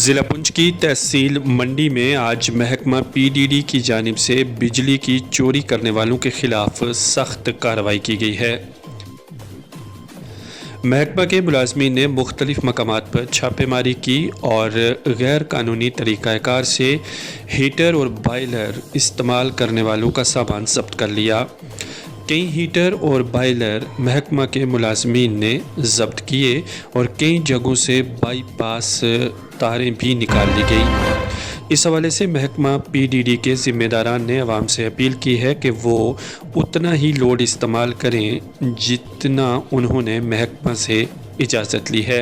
ज़िला पुंछ की तहसील मंडी में आज महकमा पीडीडी की जानिब से बिजली की चोरी करने वालों के खिलाफ सख्त कार्रवाई की गई है। महकमा के मुलाजमीन ने मुख्तलिफ मकामात पर छापेमारी की और गैर कानूनी तरीक़ाकार से हीटर और बॉयलर इस्तेमाल करने वालों का सामान जब्त कर लिया। कई हीटर और बॉयलर महकमा के मुलाजमीन ने जब्त किए और कई जगहों से बाईपास तारें भी निकाल ली गई। इस हवाले से महकमा पीडीडी के ज़िम्मेदारान ने अवाम से अपील की है कि वो उतना ही लोड इस्तेमाल करें जितना उन्होंने महकमा से इजाज़त ली है।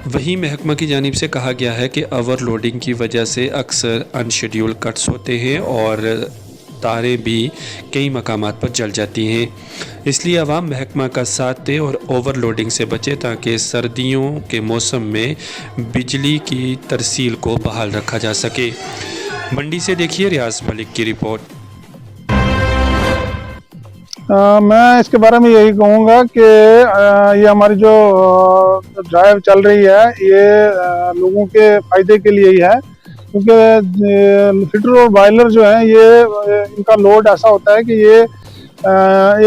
वहीं महकमा की जानिब से कहा गया है कि ओवरलोडिंग की वजह से अक्सर अनशेड्यूल कट्स होते हैं और तारें भी कई मकामात पर जल जाती हैं। इसलिए आवाम महकमा का साथ दे और ओवरलोडिंग से बचे ताकि सर्दियों के मौसम में बिजली की तरसील को बहाल रखा जा सके। मंडी से देखिए रियाज मलिक की रिपोर्ट। मैं इसके बारे में यही कहूँगा कि ये हमारी जो ड्राइव चल रही है ये लोगों के फ़ायदे के लिए ही है, क्योंकि हीटर और बॉयलर जो है ये इनका लोड ऐसा होता है कि ये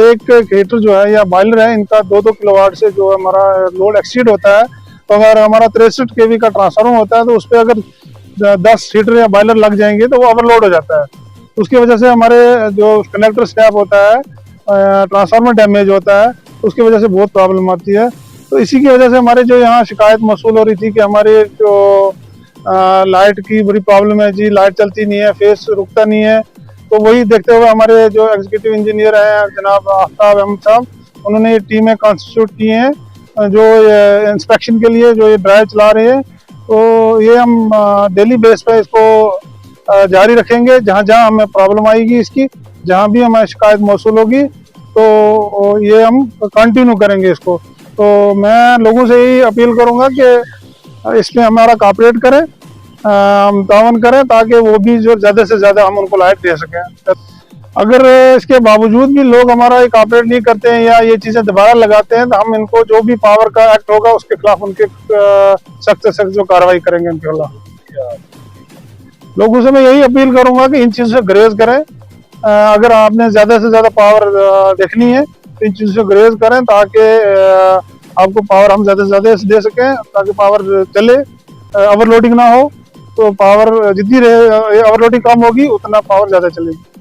एक हीटर जो है या बॉयलर है इनका 2-2 किलोवाट से जो हमारा लोड एक्सीड होता है। तो अगर हमारा 63 kV का ट्रांसफार्मर होता है तो उस पर अगर 10 हीटर या बॉयलर लग जाएंगे तो वो ओवरलोड हो जाता है। उसकी वजह से हमारे जो कनेक्टर स्नैप होता है, ट्रांसफार्मर डैमेज होता है, उसकी वजह से बहुत प्रॉब्लम आती है। तो इसी की वजह से हमारे जो यहाँ शिकायत मौसूल हो रही थी कि हमारे जो लाइट की बड़ी प्रॉब्लम है जी, लाइट चलती नहीं है, फेस रुकता नहीं है। तो वही देखते हुए हमारे जो एग्जीक्यूटिव इंजीनियर हैं जनाब आफ्ताब अहमद साहब, उन्होंने ये टीमें कॉन्स्टिट्यूट की हैं जो इंस्पेक्शन के लिए जो ये ड्राइव चला रहे हैं। तो ये हम डेली बेस पे इसको जारी रखेंगे। जहाँ जहाँ हमें प्रॉब्लम आएगी इसकी, जहाँ भी हमें शिकायत मौसूल होगी तो ये हम कंटिन्यू करेंगे इसको। तो मैं लोगों से यही अपील करूँगा कि इसमें हमारा कॉपरेट करें, हम तावन करें ताकि वो भी जो ज़्यादा से ज़्यादा हम उनको लाइट दे सकें। अगर इसके बावजूद भी लोग हमारा ये कॉपरेट नहीं करते हैं या ये चीज़ें दोबारा लगाते हैं तो हम इनको जो भी पावर का एक्ट होगा उसके खिलाफ उनके सख्त से सख्त जो कार्रवाई करेंगे उनके खिलाफ। लोगों से मैं यही अपील करूँगा कि इन चीज़ों से ग्रेज करें। अगर आपने ज़्यादा से ज़्यादा पावर देखनी है तो इन चीज़ों से ग्रेज करें ताकि आपको पावर हम ज़्यादा से ज़्यादा दे सकें, ताकि पावर चले, ओवरलोडिंग ना हो। तो पावर जितनी ओवरलोडिंग कम होगी उतना पावर ज़्यादा चलेगी।